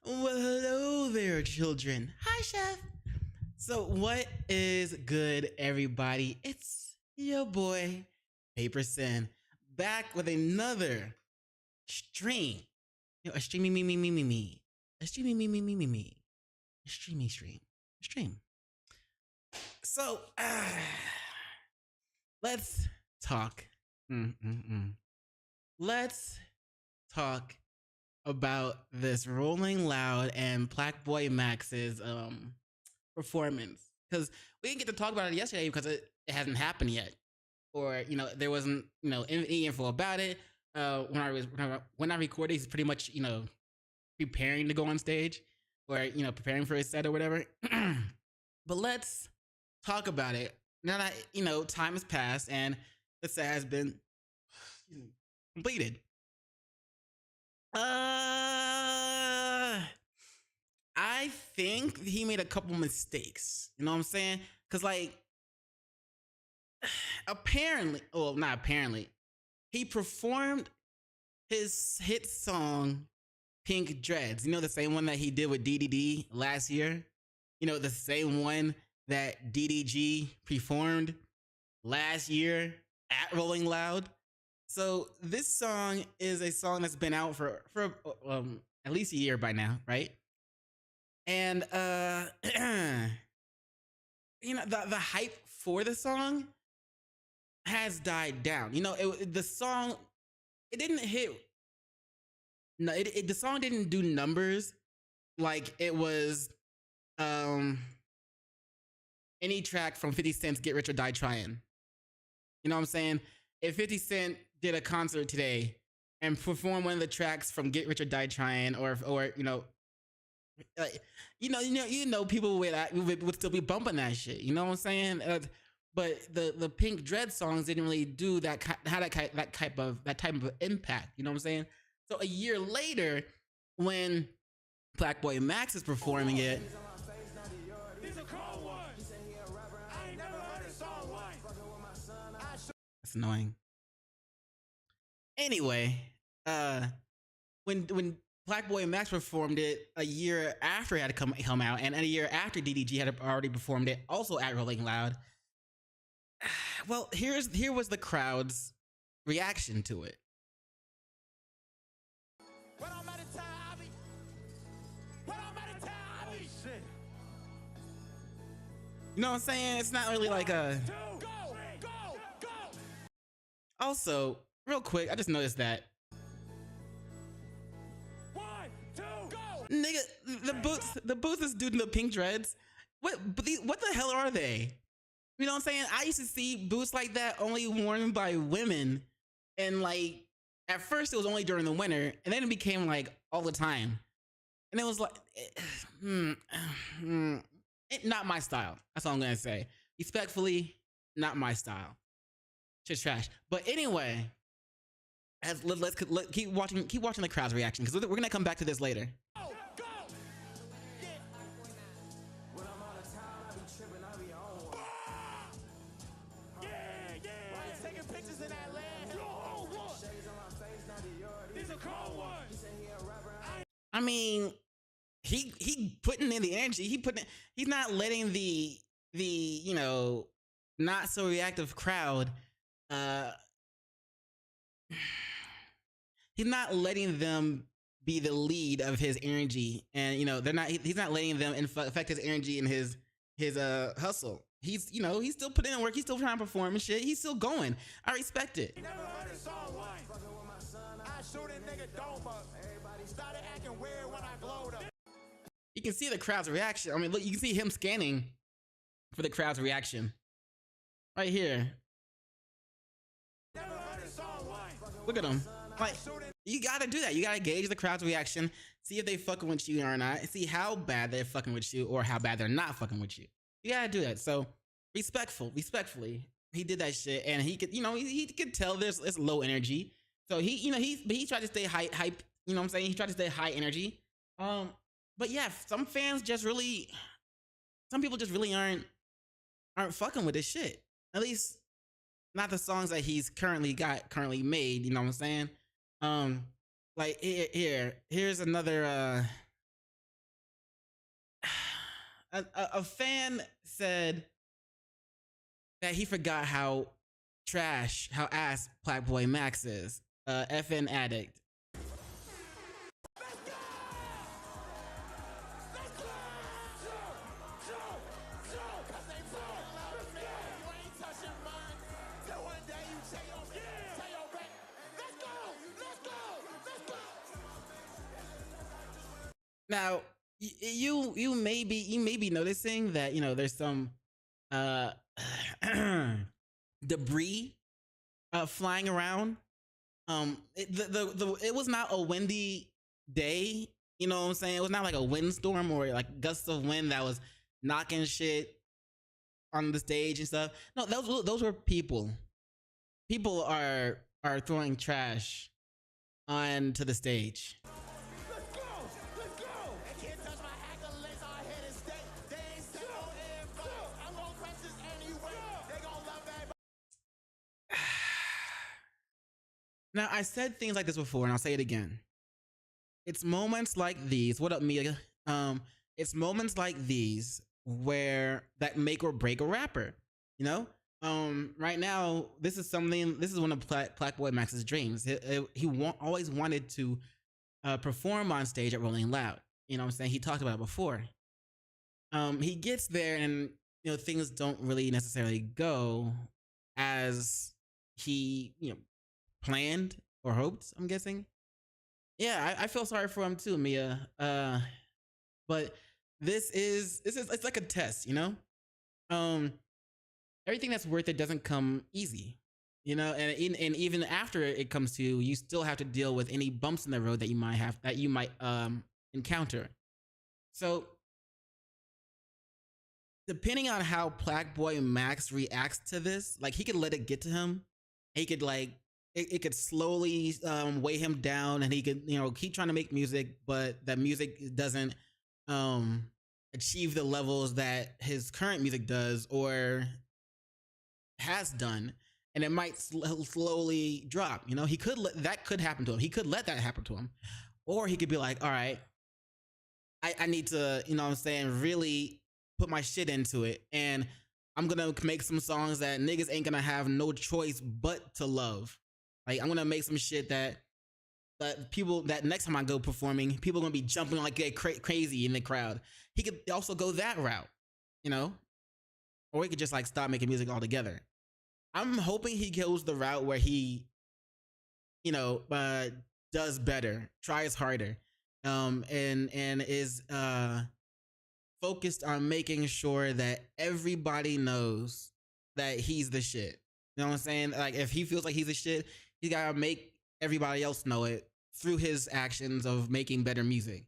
Well, hello there, children. Hi, Chef. So, what is good, everybody? It's your boy, PaperSIn, back with another stream. A streamy me. A streamy me. A streamy stream. A stream. So, let's talk. Let's talk about this Rolling Loud and Black Boy Max's performance, because we didn't get to talk about it yesterday because it hasn't happened yet, or there wasn't any info about it. When I recorded, he's pretty much preparing to go on stage, or preparing for his set or whatever. But let's talk about it now that time has passed and the set has been completed. I think he made a couple mistakes. You know what I'm saying? Because, like, apparently, well, not apparently, he performed his hit song, Pink Dreads. You know, the same one that he did with DDD last year? You know, the same one that DDG performed last year at Rolling Loud. So this song is a song that's been out for at least a year by now, right? And the hype for the song has died down. The song, it didn't hit. No, the song didn't do numbers like it was any track from 50 Cent's Get Rich or Die Trying. You know what I'm saying? If 50 Cent did a concert today and performed one of the tracks from Get Rich or Die Trying, or people would still be bumping that shit. You know what I'm saying? But the Pink Dread songs didn't really do that type of impact. You know what I'm saying? So a year later, when Black Boy Max is performing it, that's annoying. Anyway, when Black Boy Max performed it a year after it had come out, and a year after DDG had already performed it, also at Rolling Loud. Well, here was the crowd's reaction to it. You know what I'm saying? It's not really like a. Also, real quick, I just noticed that. Nigga, the boots is doing the pink dreads. What the hell are they? You know what I'm saying? I used to see boots like that only worn by women, and like at first it was only during the winter, and then it became like all the time, and it was like, not my style. That's all I'm gonna say. Respectfully, not my style. Shit's trash. But anyway, let's keep watching the crowd's reaction, because we're gonna come back to this later. I mean, he putting in the energy. He's not letting the not so reactive crowd. He's not letting them be the lead of his energy, and he's not letting them affect his energy and his hustle. He's still putting in work. He's still trying to perform and shit. He's still going. I respect it. You can see the crowd's reaction. I mean, look, you can see him scanning for the crowd's reaction right here. Look at him. Like, you gotta do that. You gotta gauge the crowd's reaction, see if they fucking with you or not, see how bad they're fucking with you or how bad they're not fucking with you. You gotta do that. So respectfully, he did that shit, and he could, he could tell there's low energy. So he tried to stay hype. You know what I'm saying? He tried to stay high energy. But yeah, some people just really aren't fucking with this shit. At least not the songs that he's currently made. You know what I'm saying? Like here's another a fan said that he forgot how trash, how ass Black Boy Max is. FN addict. Now, you may be noticing that there's some uh debris flying around. It was not a windy day. You know what I'm saying? It was not like a windstorm or like gusts of wind that was knocking shit on the stage and stuff. No, those were people. People are throwing trash onto the stage. Now, I said things like this before, and I'll say it again. It's moments like these. What up, Mia? It's moments like these where that make or break a rapper. You know, right now, this is one of Black Boy Max's dreams. He always wanted to perform on stage at Rolling Loud. You know what I'm saying? He talked about it before. He gets there, and things don't really necessarily go as he planned or hoped, I'm guessing. Yeah, I feel sorry for him too, Mia. But this is it's like a test, everything that's worth it doesn't come easy, and even after it comes to you, you still have to deal with any bumps in the road that you might encounter. So depending on how Black Boy Max reacts to this, like he could let it get to him. He could it could slowly weigh him down, and he could keep trying to make music, but that music doesn't achieve the levels that his current music does or has done, and it might slowly drop. He could that could happen to him. He could let that happen to him, or he could be like, all right, I need to really put my shit into it, and I'm gonna make some songs that niggas ain't gonna have no choice but to love. Like, I'm gonna make some shit that people, that next time I go performing, people are gonna be jumping like crazy in the crowd. He could also go that route, or he could just like stop making music altogether. I'm hoping he goes the route where he, does better, tries harder, and is focused on making sure that everybody knows that he's the shit. You know what I'm saying? Like, if he feels like he's the shit, he's gotta make everybody else know it through his actions of making better music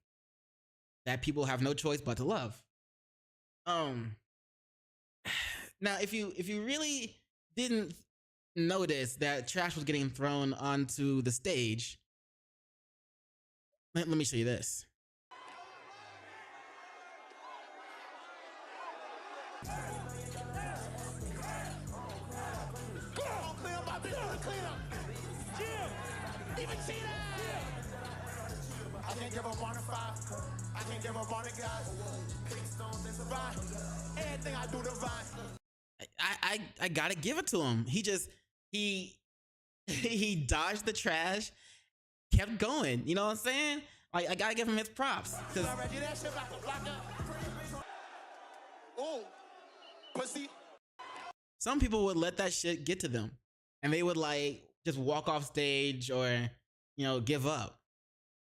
that people have no choice but to love. Now, if you really didn't notice that trash was getting thrown onto the stage, let me show you this. I can't give up on the five. I can't give up on the guys. Big stones and survive. Everything I do divine. I gotta give it to him. He dodged the trash, kept going. You know what I'm saying? Like, I gotta give him his props. Oh, pussy. Some people would let that shit get to them, and they would like just walk off stage or give up.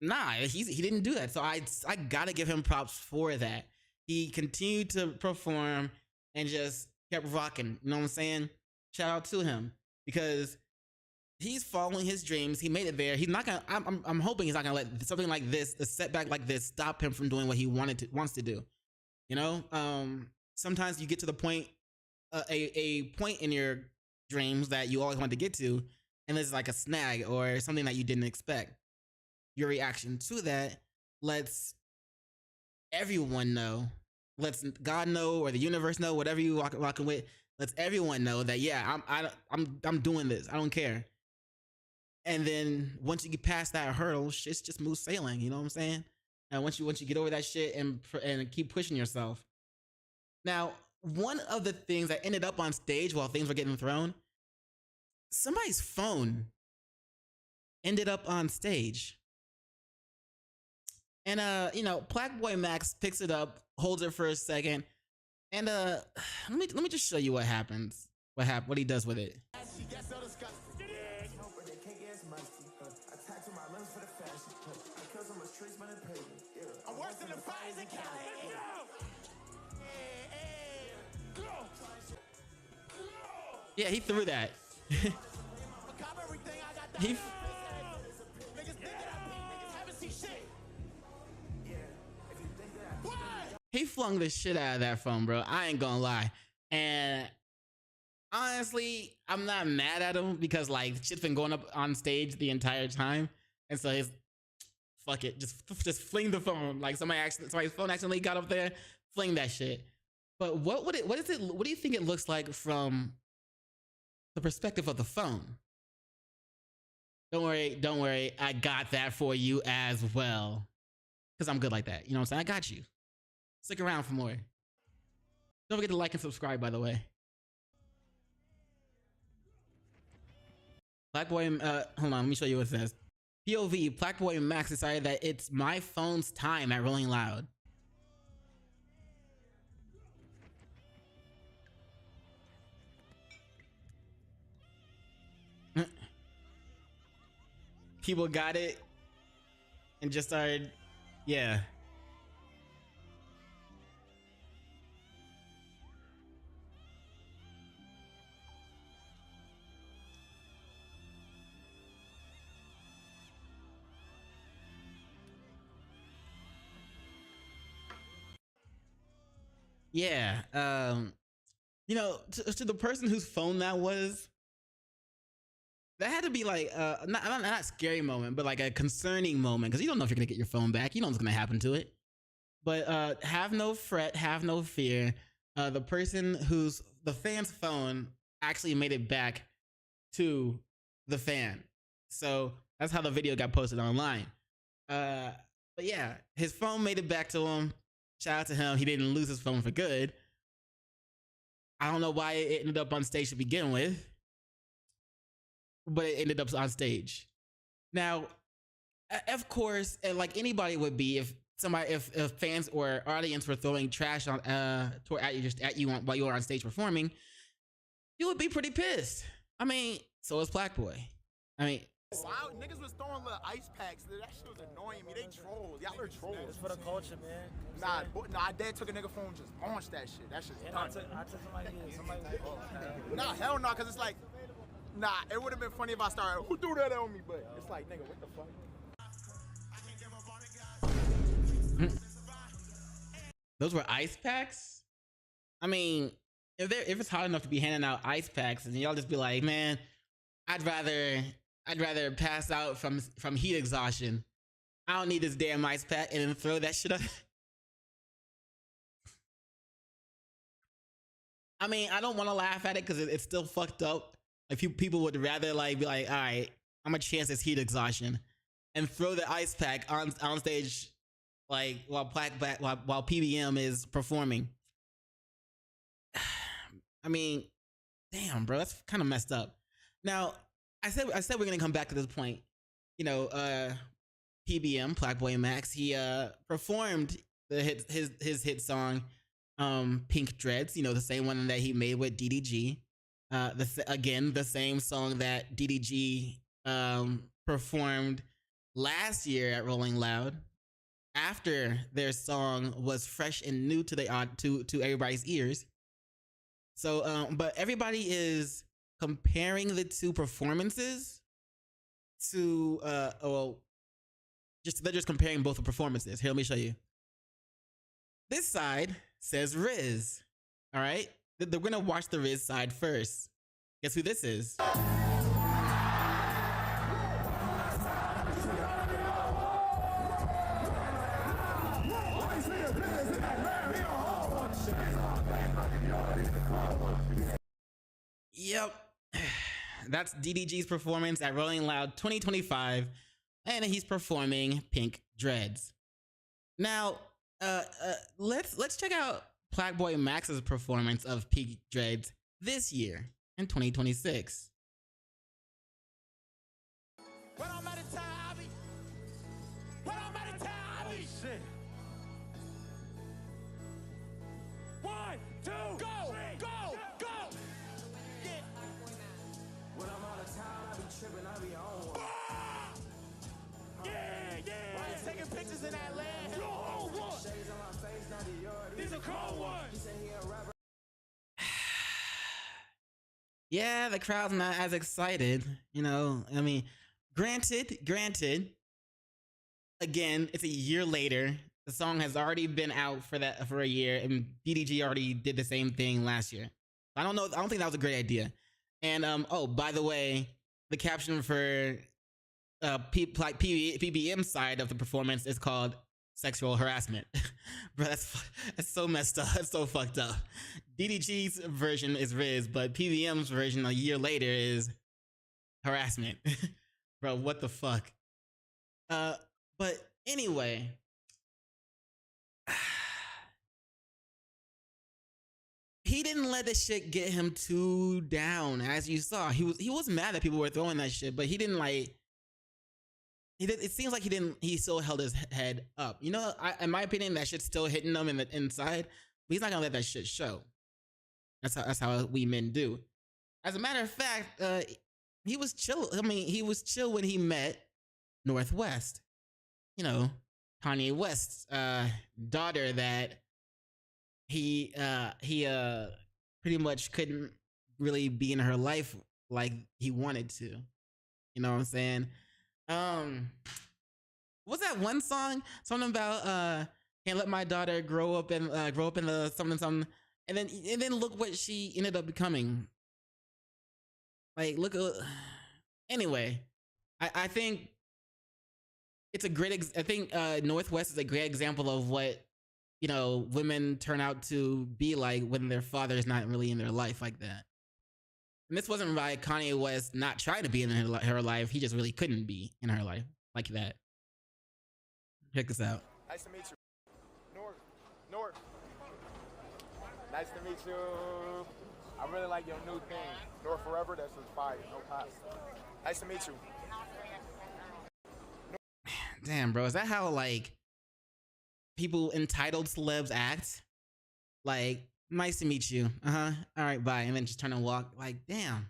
Nah, he didn't do that. So I gotta give him props for that. He continued to perform and just kept rocking. You know what I'm saying? Shout out to him, because he's following his dreams. He made it there. He's not gonna. I'm hoping he's not gonna let something like this, a setback like this, stop him from doing what he wants to do. Sometimes you get to the point, a point in your dreams that you always want to get to, and there's like a snag or something that you didn't expect. Your reaction to that lets everyone know, lets God know, or the universe know, whatever you rocking with, lets everyone know that I'm doing this. I don't care. And then once you get past that hurdle, shit's just smooth sailing. You know what I'm saying? And once you get over that shit and keep pushing yourself, Now, one of the things that ended up on stage while things were getting thrown, somebody's phone ended up on stage. And you know, Black Boy Max picks it up, holds it for a second, and let me just show you what happens. What he does with it. Yeah, he threw that. He flung the shit out of that phone, bro. I ain't gonna lie. And honestly, I'm not mad at him because like shit's been going up on stage the entire time, and so he's fuck it, just fling the phone. Like somebody's phone accidentally got up there, fling that shit. But what do you think it looks like from the perspective of the phone? Don't worry, I got that for you as well. Because I'm good like that. You know what I'm saying? I got you. Stick around for more. Don't forget to like and subscribe, by the way. Black Boy, hold on, let me show you what it says. POV, Black Boy Max decided that it's my phone's time at Rolling Loud. People got it and just started, yeah. Yeah, you know, to the person whose phone that was, that had to be like not a scary moment, but like a concerning moment, because you don't know if you're gonna get your phone back. You know what's gonna happen to it. But have no fret, have no fear. The person the fan's phone actually made it back to the fan. So that's how the video got posted online. But yeah, his phone made it back to him. Shout out to him. He didn't lose his phone for good. I don't know why it ended up on stage to begin with, but it ended up on stage. Now, of course, like anybody would be, if fans or audience were throwing trash on at you while you were on stage performing, you would be pretty pissed. I mean, so is Black Boy. I mean, wow, niggas was throwing little ice packs. That shit was annoying me. They trolls. Y'all are trolls. It's for the culture, man. Nah, Dad took a nigga phone and just launched that shit. That shit's done. I took somebody nah, hell no, cause it's like, nah, it would have been funny if I started, who threw that on me? But it's like, nigga, what the fuck? Those were ice packs? I mean, if it's hot enough to be handing out ice packs, and y'all just be like, man, I'd rather pass out from heat exhaustion. I don't need this damn ice pack, and then throw that shit up. I mean, I don't want to laugh at it because it's still fucked up. Like people would rather like be like, all right, I'm gonna chance this heat exhaustion, and throw the ice pack on stage, like while PBM is performing. I mean, damn, bro, that's kind of messed up. Now, I said we're gonna come back to this point. You know, PBM, Black Boy Max, he performed his hit song, Pink Dreads. You know, the same one that he made with DDG. Again, the same song that DDG performed last year at Rolling Loud, after their song was fresh and new to everybody's ears. So, but everybody is comparing the two performances to they're just comparing both the performances. Here, let me show you. This side says Riz. All right, they're gonna watch the Riz side first. Guess who this is? Yep, that's DDG's performance at Rolling Loud 2025, and he's performing Pink Dreads. Now, let's check out Blackboy Max's performance of Peak Dreads this year in 2026. When I'm out of town, I be. When I'm out of town, I be. Shit. 1, 2, go, go, go. Yeah. When I'm out of town, I be tripping, I be on one. Yeah, yeah. Why you taking pictures in that land? Your whole one. Shades on my face, not the yard. These are cold ones. He said he a rapper. Yeah, the crowd's not as excited, you know. I mean, granted, again, it's a year later. The song has already been out for a year, and BDG already did the same thing last year. I don't think that was a great idea. And oh, by the way, the caption for PBM side of the performance is called sexual harassment. Bro, that's so messed up. That's so fucked up. DDG's version is Riz, but PBM's version a year later is harassment. Bro, what the fuck? But anyway, he didn't let the shit get him too down. As you saw, he was mad that people were throwing that shit, but he didn't like. It seems like he still held his head up. You know, in my opinion, that shit's still hitting him in the inside, but he's not gonna let that shit show. That's how we men do. As a matter of fact, he was chill. I mean, he was chill when he met Northwest. You know, Kanye West's daughter that he pretty much couldn't really be in her life like he wanted to. You know what I'm saying? What's that one song? Something about can't let my daughter grow up in the something, and then look what she ended up becoming. Like, look. Anyway, I think it's a great. I think Northwest is a great example of what, you know, women turn out to be like when their father is not really in their life like that. And this wasn't by Kanye West not trying to be in her life. He just really couldn't be in her life like that. Check this out. Nice to meet you. North. Nice to meet you. I really like your new thing. North Forever, that's just fire. No cops. Nice to meet you. Damn, bro. Is that how, like, people entitled celebs act? Like, nice to meet you. All right, bye. And then just turn and walk. Like, damn.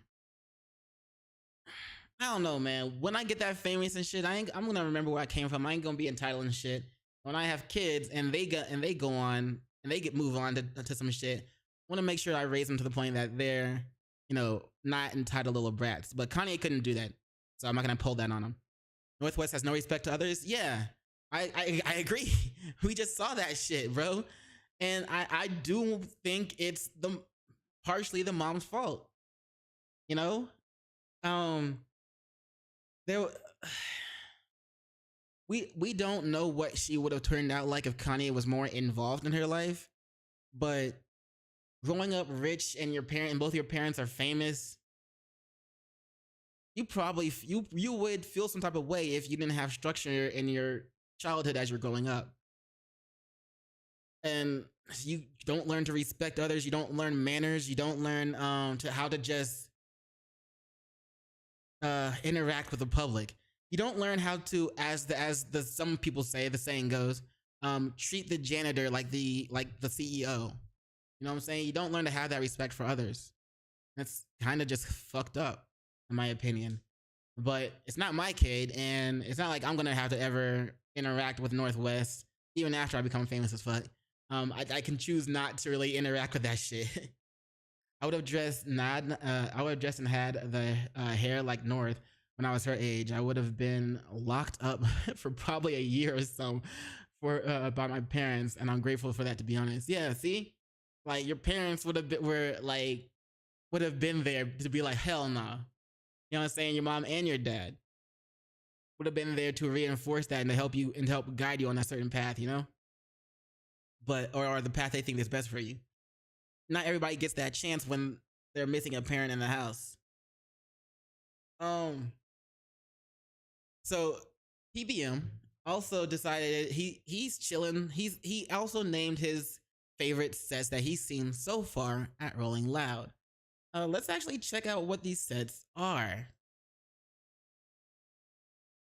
I don't know, man. When I get that famous and shit, I'm gonna remember where I came from. I ain't gonna be entitled and shit. When I have kids and they go on and they move on to some shit, I want to make sure I raise them to the point that they're, you know, not entitled little brats. But Kanye couldn't do that, so I'm not gonna pull that on him. Northwest has no respect to others. Yeah, I agree. We just saw that shit, bro. And I do think it's partially the mom's fault. You know? We don't know what she would have turned out like if Kanye was more involved in her life. But growing up rich and both your parents are famous, you probably you would feel some type of way if you didn't have structure in your childhood as you're growing up. And you don't learn to respect others. You don't learn manners. You don't learn how to just interact with the public. You don't learn how to, as some people say, the saying goes, treat the janitor like the CEO. You know what I'm saying? You don't learn to have that respect for others. That's kind of just fucked up, in my opinion. But it's not my kid, and it's not like I'm gonna have to ever interact with Northwest, even after I become famous as fuck. I can choose not to really interact with that shit. I would have dressed and had the hair like North when I was her age. I would have been locked up for probably a year or so by my parents, and I'm grateful for that, to be honest. Yeah, see, like your parents would have been there to be like, hell no. You know what I'm saying? Your mom and your dad would have been there to reinforce that and to help you and help guide you on that certain path, you know? But or the path they think is best for you. Not everybody gets that chance when they're missing a parent in the house. So PBM also decided he's chilling. He also named his favorite sets that he's seen so far at Rolling Loud. Let's actually check out what these sets are.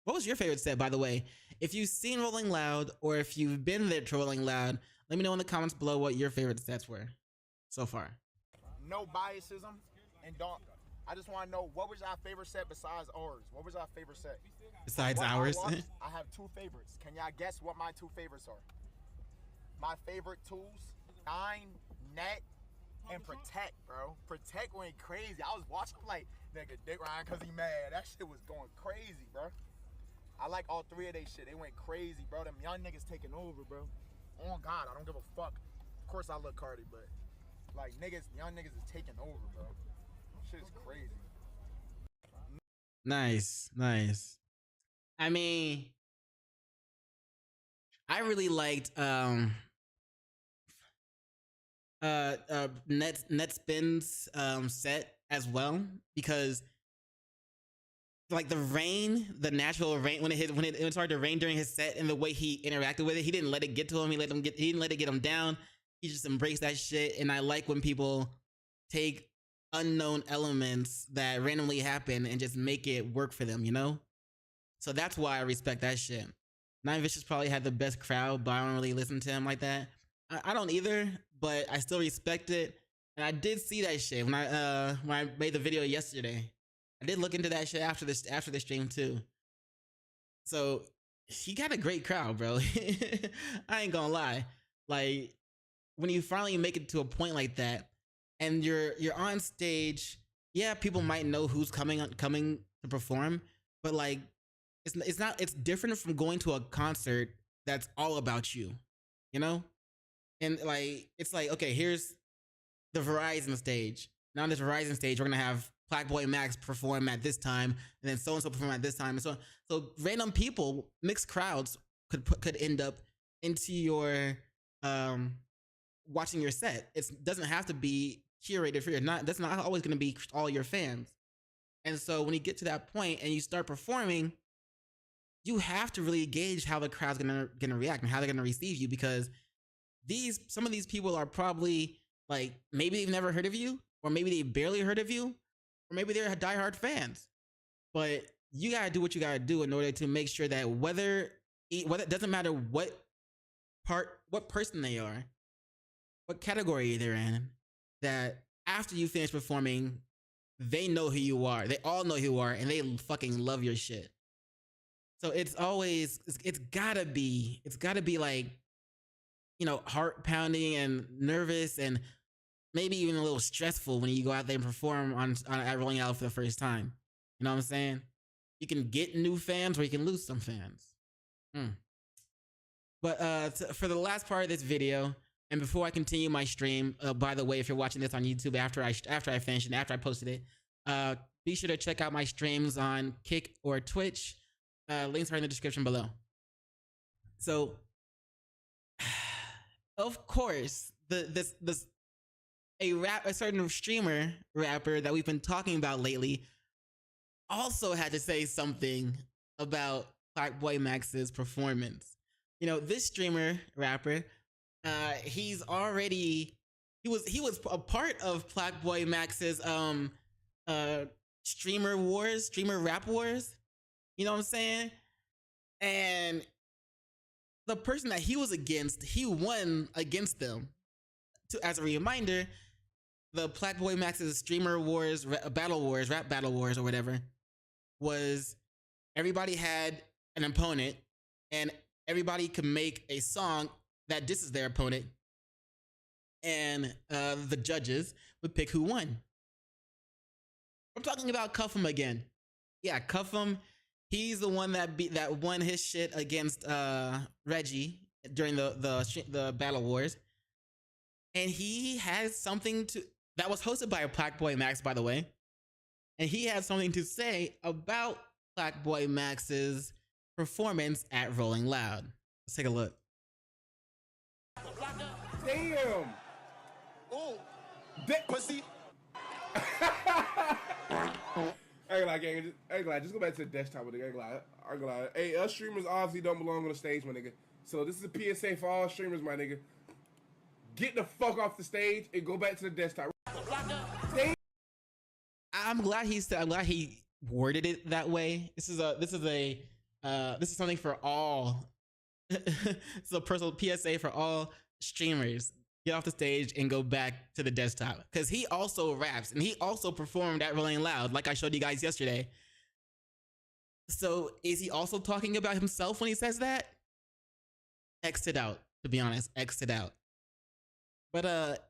What was your favorite set, by the way? If you've seen Rolling Loud or if you've been there to Rolling Loud, let me know in the comments below what your favorite sets were so far. No biasism, and I just want to know, what was our favorite set besides ours? What was our favorite set? Besides ours? I have two favorites. Can y'all guess what my two favorites are? My favorite tools, 9, Net, and Protect, bro. Protect went crazy. I was watching like, nigga, Dick Ryan because he mad. That shit was going crazy, bro. I like all three of they shit. They went crazy, bro. Them young niggas taking over, bro. Oh God, I don't give a fuck. Of course I look Cardi, but like young niggas is taking over, bro. Shit is crazy. Nice, nice. I mean, I really liked Netspin's set as well, because like the rain, the natural rain, when it started to rain during his set, and the way he interacted with it, he didn't let it get to him. He didn't let it get him down. He just embraced that shit. And I like when people take unknown elements that randomly happen and just make it work for them, you know? So that's why I respect that shit. Nine Vicious probably had the best crowd, but I don't really listen to him like that. I don't either, but I still respect it. And I did see that shit when I made the video yesterday. I did look into that shit after the stream too. So he got a great crowd, bro. I ain't gonna lie. Like, when you finally make it to a point like that, and you're on stage, yeah, people might know who's coming to perform, but like, it's different from going to a concert that's all about you, you know? And like, it's like, okay, here's the Verizon stage. Now on this Verizon stage, we're gonna have Blackboy Max perform at this time, and then so and so perform at this time, and so random people, mixed crowds could end up into your watching your set. It doesn't have to be curated for you. That's not always gonna be all your fans. And so when you get to that point and you start performing, you have to really gauge how the crowd's gonna react and how they're gonna receive you, because some of these people are probably like, maybe they've never heard of you, or maybe they barely heard of you, or maybe they're diehard fans. But you gotta do what you gotta do in order to make sure that whether it doesn't matter what person they are, what category they're in, that after you finish performing, they know who you are. They all know who you are, and they fucking love your shit. So it's gotta be like, you know, heart pounding and nervous and maybe even a little stressful when you go out there and perform at Rolling Out for the first time. You know what I'm saying? You can get new fans or you can lose some fans. But for the last part of this video, and before I continue my stream, by the way, if you're watching this on YouTube after I finished it, after I posted it, be sure to check out my streams on Kick or Twitch. Links are in the description below. So, of course, a certain streamer rapper that we've been talking about lately also had to say something about Blackboy Max's performance. You know, this streamer rapper, he was a part of Blackboy Max's streamer rap wars. You know what I'm saying? And the person that he was against, he won against them. As a reminder, the Blackboy Max's streamer wars, rap battle wars or whatever, was everybody had an opponent and everybody could make a song that disses their opponent, and the judges would pick who won. I'm talking about Cuff'em again. Yeah, Cuff'em. He's the one that won his shit against Reggie during the battle wars, and he has something that was hosted by Blackboy Max, by the way, and he had something to say about Blackboy Max's performance at Rolling Loud. Let's take a look. Damn. Oh, dick pussy. I ain't gonna lie, just go back to the desktop with it. I ain't gonna lie. Hey, us streamers obviously don't belong on the stage, my nigga. So this is a PSA for all streamers, my nigga. get the fuck off the stage and go back to the desktop. I'm glad he worded it that way. This is something for all. It's a personal PSA for all streamers. Get off the stage and go back to the desktop, because he also raps and he also performed at Rolling Loud, like I showed you guys yesterday. So is he also talking about himself when he says that? Exit out, to be honest. Exit out. But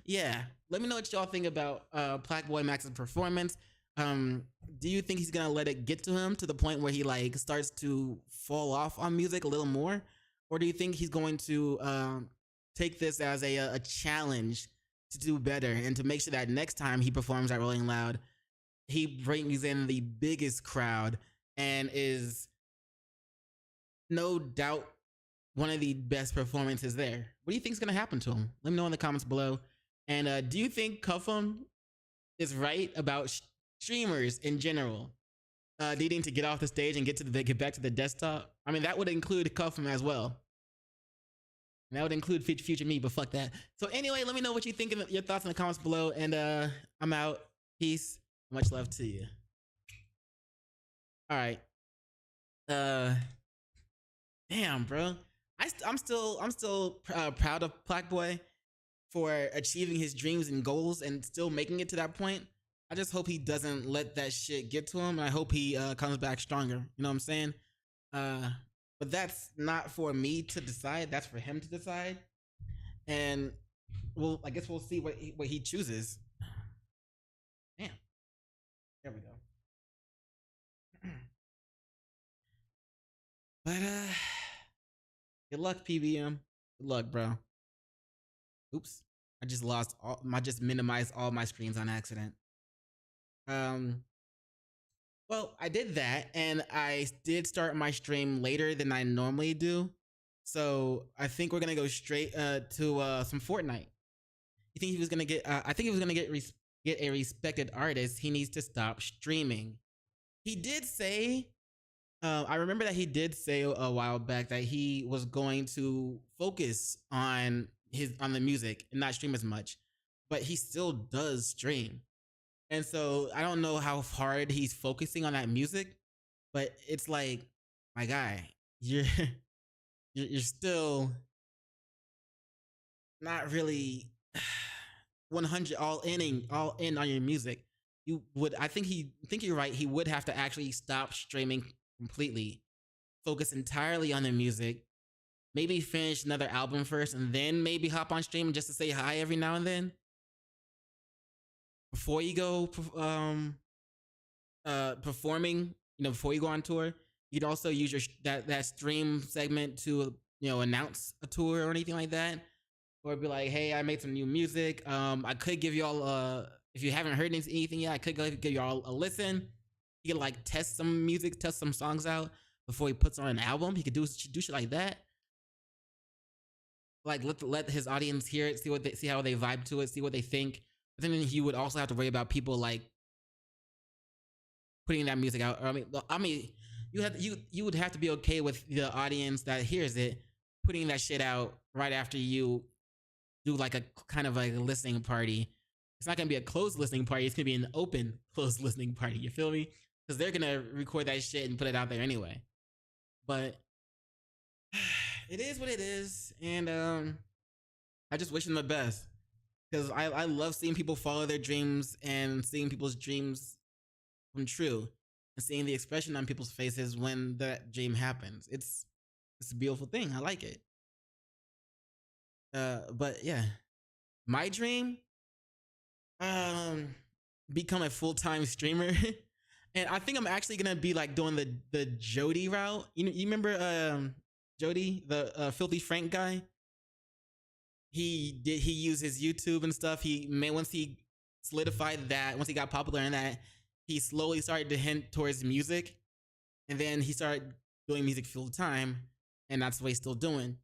yeah, let me know what y'all think about Plaque Max's performance. Do you think he's gonna let it get to him to the point where he like starts to fall off on music a little more, or do you think he's going to take this as a challenge to do better and to make sure that next time he performs at Rolling Loud, he brings in the biggest crowd and is no doubt one of the best performances there? What do you think is going to happen to him? Let me know in the comments below. And do you think Cuffham is right about streamers in general needing to get off the stage and get back to the desktop? I mean, that would include Cuffham as well. And that would include future me, but fuck that. So anyway, let me know what you think, your thoughts in the comments below. And I'm out. Peace. Much love to you. All right. Damn, bro. I'm still proud of Plaque for achieving his dreams and goals and still making it to that point. I just hope he doesn't let that shit get to him. And I hope he comes back stronger. You know what I'm saying? But that's not for me to decide. That's for him to decide. And I guess we'll see what he chooses. Damn. There we go. But good luck, PBM. Good luck, bro. Oops. I just minimized all my screens on accident. Well, I did that, and I did start my stream later than I normally do. So I think we're gonna go straight to some Fortnite. You think he was gonna get? I think he was gonna get a respected artist. He needs to stop streaming. He did say. I remember that he did say a while back that he was going to focus on the music and not stream as much, but he still does stream. And so I don't know how hard he's focusing on that music, but it's like, my guy, you're still not really 100 all in on your music. I think you're right. He would have to actually stop streaming completely, focus entirely on the music, maybe finish another album first, and then maybe hop on stream just to say hi every now and then. Before you go performing, before you go on tour, you'd also use that stream segment to announce a tour or anything like that, or be like, hey, I made some new music. I could give y'all if you haven't heard anything yet, I could give y'all a listen. He could like test some music, test some songs out before he puts on an album. He could do shit like that. Like let his audience hear it, see how they vibe to it, see what they think. But then he would also have to worry about people like putting that music out. I mean, you would have to be okay with the audience that hears it putting that shit out right after you do like a kind of like a listening party. It's not gonna be a closed listening party. It's gonna be an open closed listening party. You feel me? Because they're gonna record that shit and put it out there anyway. But it is what it is, and I just wish him the best. Because I love seeing people follow their dreams and seeing people's dreams come true and seeing the expression on people's faces when that dream happens. It's a beautiful thing. I like it. But yeah, my dream, become a full-time streamer. And I think I'm actually gonna be like doing the Jody route. You remember Jody, the Filthy Frank guy? He used his YouTube and stuff. Once he solidified that, once he got popular in that, he slowly started to hint towards music, and then he started doing music full time, and that's what he's still doing.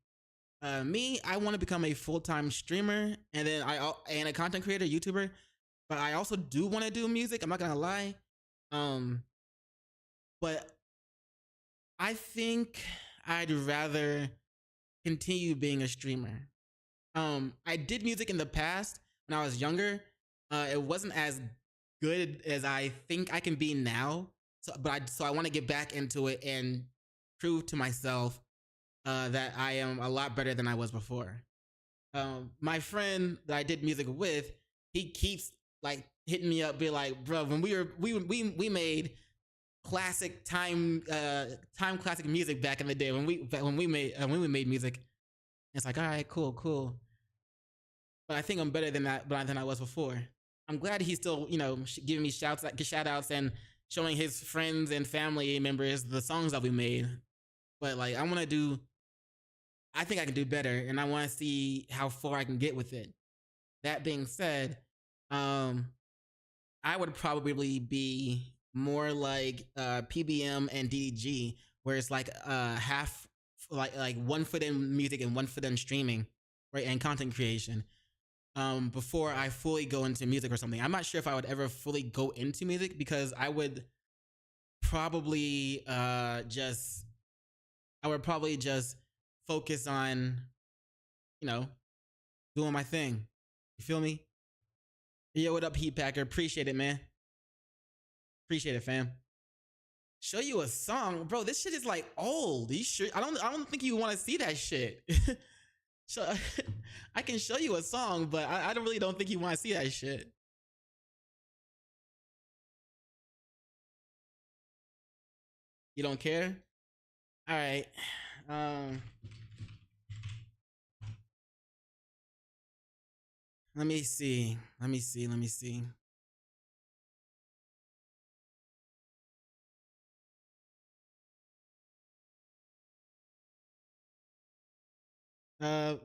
Me, I want to become a full-time streamer, and then and a content creator, YouTuber, but I also do want to do music. I'm not gonna lie, but I think I'd rather continue being a streamer. I did music in the past when I was younger. It wasn't as good as I think I can be now. So I want to get back into it and prove to myself that I am a lot better than I was before. My friend that I did music with, he keeps like hitting me up, be like, bro, when we made classic time classic music back in the day when we made music. It's like, all right, cool. But I think I'm better than I was before. I'm glad he's still, giving me shout outs and showing his friends and family members the songs that we made. But like, I think I can do better, and I want to see how far I can get with it. That being said, I would probably be more like PBM and DDG, where it's like half, like 1 foot in music and 1 foot in streaming, right, and content creation. Before I fully go into music or something. I'm not sure if I would ever fully go into music, because I would probably just focus on, doing my thing. You feel me? Yo, what up, Heat Packer? Appreciate it, man. Appreciate it, fam. Show you a song, bro. This shit is like old. You sure? I don't think you want to see that shit. So I can show you a song, but I really don't think you want to see that shit. You don't care? All right. Let me see.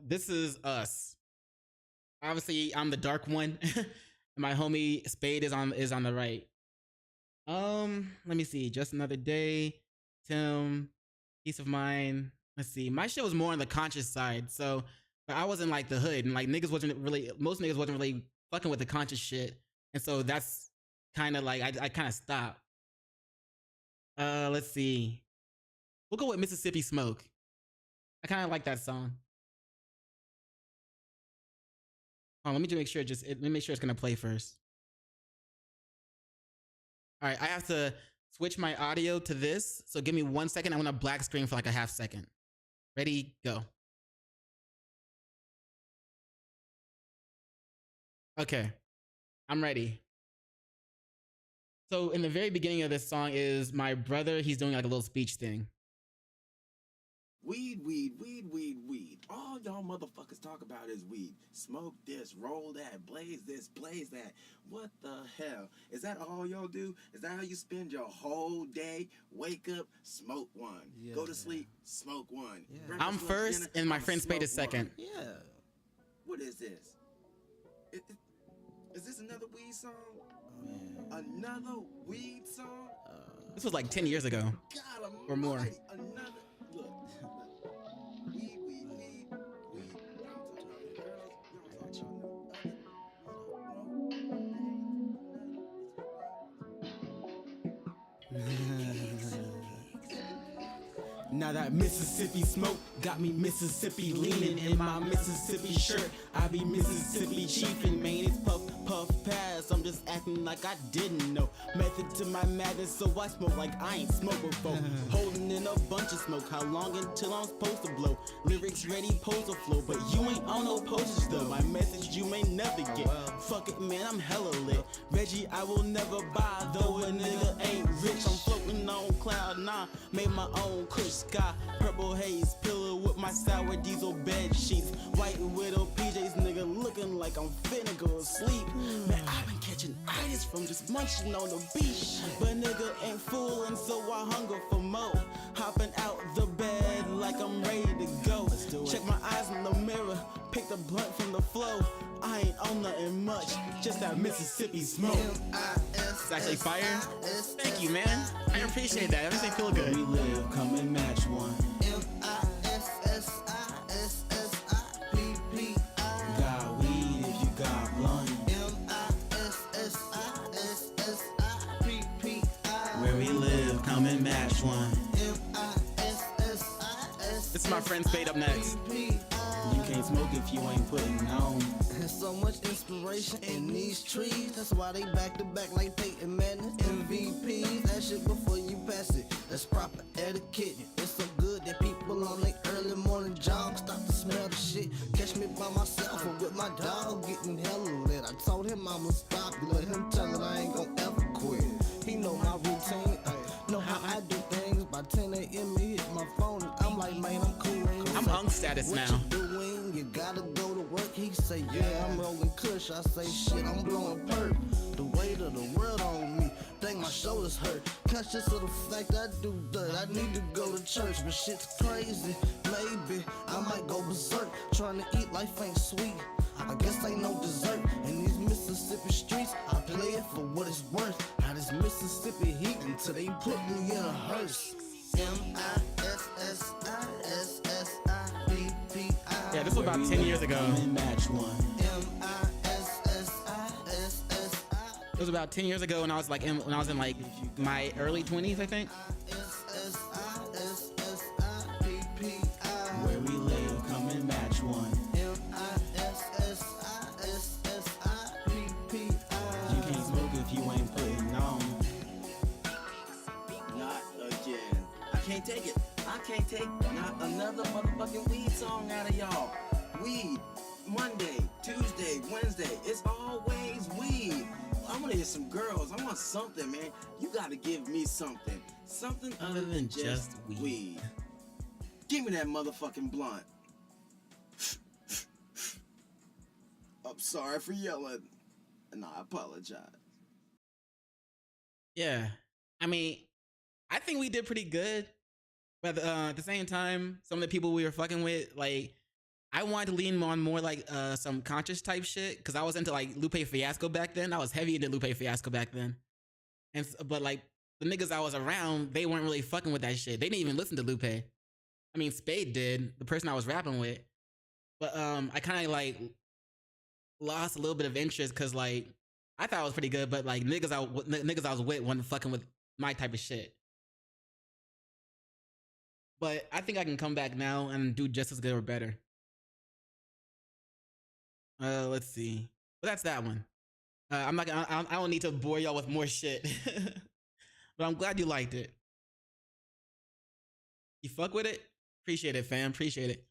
This is Us. Obviously, I'm the dark one. My homie Spade is on the right. Let me see. Just Another Day, Tim, Peace of Mind. Let's see. My shit was more on the conscious side, so I wasn't like the hood, and like most niggas wasn't really fucking with the conscious shit, and so that's kind of like I kind of stopped. Let's see. We'll go with Mississippi Smoke. I kind of like that song. Oh, let me make sure it's gonna play first. All right, I have to switch my audio to this, so give me 1 second. I'm gonna black screen for like a half second. Ready, go. Okay, I'm ready. So in the very beginning of this song is my brother. He's doing like a little speech thing. Weed, weed, weed, weed, weed. All y'all motherfuckers talk about is weed. Smoke this, roll that, blaze this, blaze that. What the hell? Is that all y'all do? Is that how you spend your whole day? Wake up, smoke one. Yeah, Go to sleep, smoke one. Yeah. Breakfast, I'm lunch, first, dinner, and my I'ma friend Spade is smoke second. one. Yeah. What is this? Is this another weed song? Another weed song? This was like 10 years ago. God Or more. almighty, another. Look. Weed, weed, weed, weed. I'm talking about girls. Now that Mississippi smoke got me Mississippi leaning in my Mississippi shirt. I be Mississippi chiefin', man, it's puff, puff, pass. I'm just acting like I didn't know. Method to my madness, so I smoke like I ain't smoked before. Holding in a bunch of smoke, how long until I'm supposed to blow? Lyrics ready, pose a flow, but you ain't on no posters though. My message you may never get. Fuck it, man, I'm hella lit. Reggie, I will never buy, though a nigga ain't rich. I'm floating on cloud nine, made my own kush sky. Purple haze, pillow with my sour diesel bed sheets. White widow PJs, nigga, looking like I'm finna go to sleep. Man, I've been catching itis from just munching on the beach. But nigga ain't fooling, so I hunger for more. Hopping out the bed like I'm ready to go. Check my eyes in the mirror, pick the blunt from the flow. I ain't on nothing much, just that Mississippi smoke. It's actually fire. Thank you, man. I appreciate that. Everything feel good. We live, come and match one. Got weed if you got blunt. Where we live, come and match one. This is my friend Spade up next. You can't smoke if you ain't putting on. There's so much inspiration in these trees. That's why they back to back like Peyton Manning. MVPs, that shit before you pass it. That's proper etiquette. It's so good that people on their early morning jog stop to smell the shit. Catch me by myself or with my dog getting hella lit. I told him I'ma stop, let him tell it I ain't gon' ever quit. He know my routine, know how I do things. By 10 a.m. he hit my phone and I'm like, man, I'm cool. I'm hung status what now. You doing? You gotta go to work. He say, yeah, I'm rolling kush. I say, shit, I'm blowing perp. The weight of the world on me, think my shoulders hurt. Conscious of the fact I do dirt. I need to go to church, but shit's crazy. Maybe I might go berserk. Trying to eat life ain't sweet. I guess ain't no dessert. In these Mississippi streets, I play it for what it's worth. How this Mississippi heat until they put me in a hearse. MISSISSIPPI. Yeah, this was about 10 years ago. Match one. It was about 10 years ago when I was like when I was in like my early 20s, I think. Where we live, come and match one. You can't smoke if you ain't putting on. Not again. I can't take it. I can't take not another motherfucking weed song out of y'all. Weed. Monday, Tuesday, Wednesday. It's always weed. I want to hear some girls. I want something, man. You got to give me something. Something other than just weed. Give me that motherfucking blunt. I'm sorry for yelling. And I apologize. Yeah. I mean, I think we did pretty good. But at the same time, some of the people we were fucking with, like, I wanted to lean on more like some conscious type shit because I was into like Lupe Fiasco back then. I was heavy into Lupe Fiasco back then. But like the niggas I was around, they weren't really fucking with that shit. They didn't even listen to Lupe. I mean, Spade did, the person I was rapping with. But I kind of like lost a little bit of interest because like I thought it was pretty good, but like niggas I was with wasn't fucking with my type of shit. But I think I can come back now and do just as good or better. Let's see. But that's that one. I don't need to bore y'all with more shit. But I'm glad you liked it. You fuck with it? Appreciate it, fam. Appreciate it.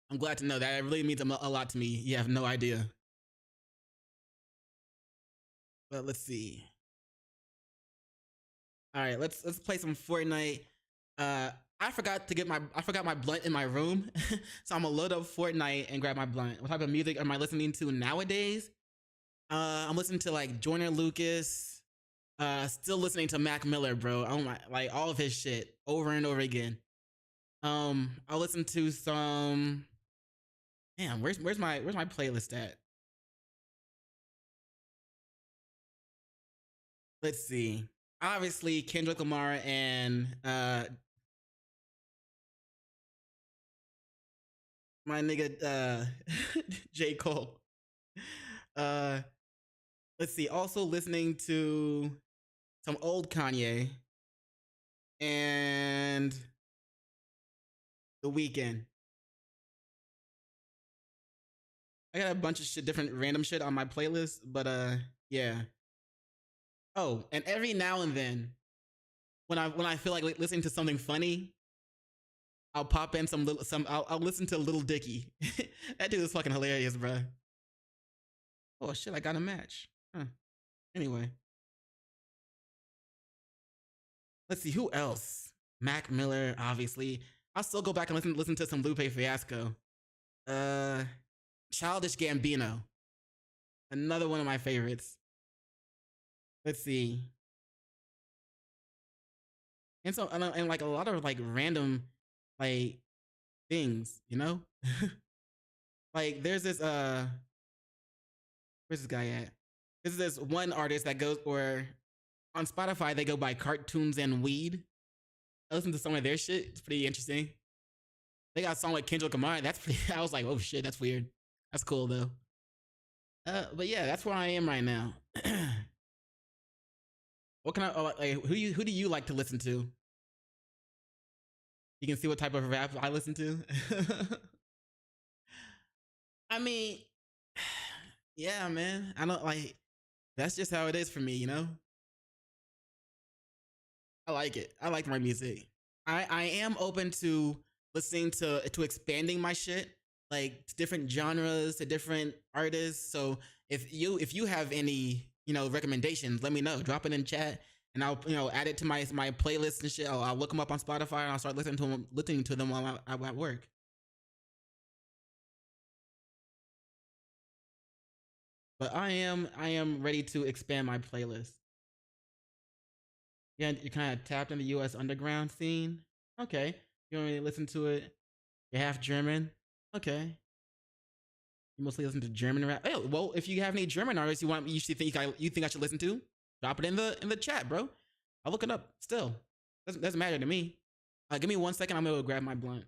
I'm glad to know that. It really means a lot to me. You have no idea. But let's see. All right, let's play some Fortnite. I forgot my blunt in my room, so I'm gonna load up Fortnite and grab my blunt. What type of music am I listening to nowadays? I'm listening to like Joyner Lucas. Still listening to Mac Miller, bro. Oh my, like all of his shit over and over again. I'll listen to some. Damn, where's my playlist at? Let's see. Obviously, Kendrick Lamar and my nigga J. Cole. Let's see. Also listening to some old Kanye and The Weeknd. I got a bunch of shit, different random shit on my playlist, but yeah. Oh, and every now and then, when I feel like listening to something funny, I'll pop in I'll listen to Lil Dicky. That dude is fucking hilarious, bruh. Oh shit, I got a match. Huh. Anyway. Let's see, who else? Mac Miller, obviously. I'll still go back and listen to some Lupe Fiasco. Childish Gambino. Another one of my favorites. Let's see. And so, and like a lot of like random like things, you know? Like there's this where's this guy at? This is this one artist that goes, or on Spotify they go by Cartoons and Weed. I listen to some of their shit. It's pretty interesting. They got a song with Kendrick Lamar. That's pretty. I was like, oh shit, that's weird. That's cool though. But yeah, that's where I am right now. What can I like? Who do you like to listen to? You can see what type of rap I listen to. I mean, yeah, man. I don't like. That's just how it is for me, you know. I like it. I like my music. I am open to listening to expanding my shit, like to different genres, to different artists. So if you have any recommendations, let me know. Drop it in chat, and I'll add it to my playlist and shit. I'll look them up on Spotify and I'll start listening to them while I'm at work. But I am ready to expand my playlist. Yeah, you kind of tapped in the U.S. underground scene. Okay, you don't really listen to it. You're half German. Okay, you mostly listen to German rap. Oh, well, if you have any German artists you think I should listen to, drop it in the chat, bro. I'll look it up. Still, doesn't matter to me. Give me 1 second. I'm gonna go grab my blunt.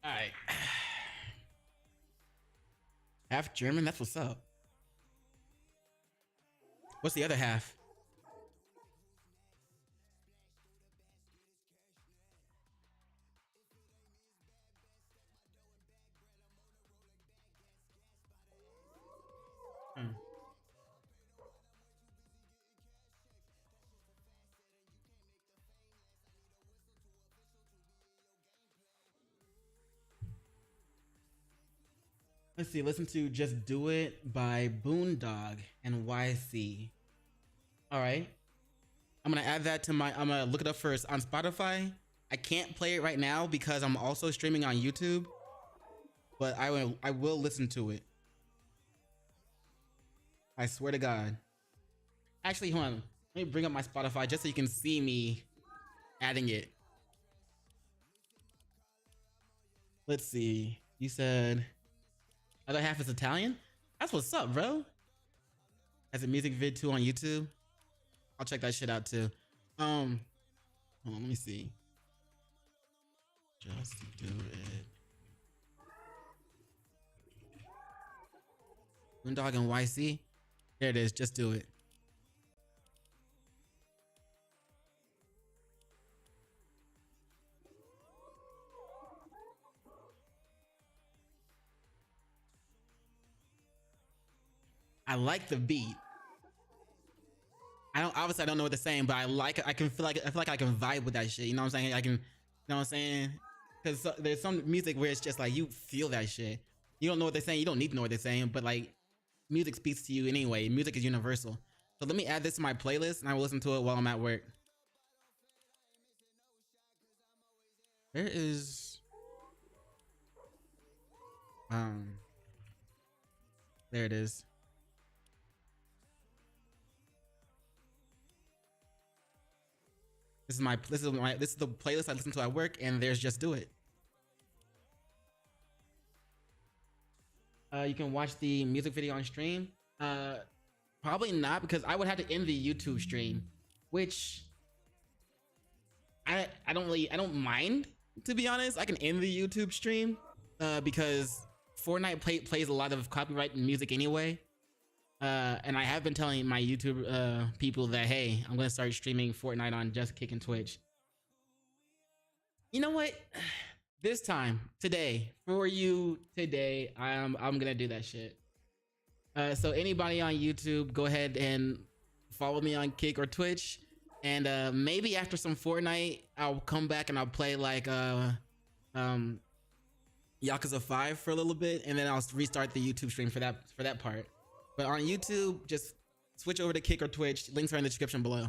All right. Half German? That's what's up. What's the other half? Let's see. Listen to "Just Do It" by Boondog and YC. All right. I'm gonna add that to my. I'm gonna look it up first on Spotify. I can't play it right now because I'm also streaming on YouTube. But I will listen to it. I swear to God. Actually, hold on. Let me bring up my Spotify just so you can see me adding it. Let's see. You said other half is Italian? That's what's up, bro. Has a music vid too on YouTube. I'll check that shit out too. Hold on, let me see. Just do it. Boondog and YC. There it is. Just do it. I like the beat. I don't know what they're saying, but I feel like I can vibe with that shit. You know what I'm saying? You know what I'm saying? Because there's some music where it's just like you feel that shit. You don't know what they're saying. You don't need to know what they're saying, but like music speaks to you anyway. Music is universal. So let me add this to my playlist and I will listen to it while I'm at work. There is there it is. This is the playlist I listen to at work, and there's Just Do It. You can watch the music video on stream. Probably not, because I would have to end the YouTube stream, which I don't mind, to be honest. I can end the YouTube stream because Fortnite plays a lot of copyrighted music anyway. And I have been telling my YouTube people that, hey, I'm gonna start streaming Fortnite on Just Kick and Twitch. You know what? This time, today, for you today, I'm gonna do that shit. So anybody on YouTube, go ahead and follow me on Kick or Twitch, and maybe after some Fortnite, I'll come back and I'll play like Yakuza 5 for a little bit, and then I'll restart the YouTube stream for that part. But on YouTube, just switch over to Kick or Twitch. Links are in the description below.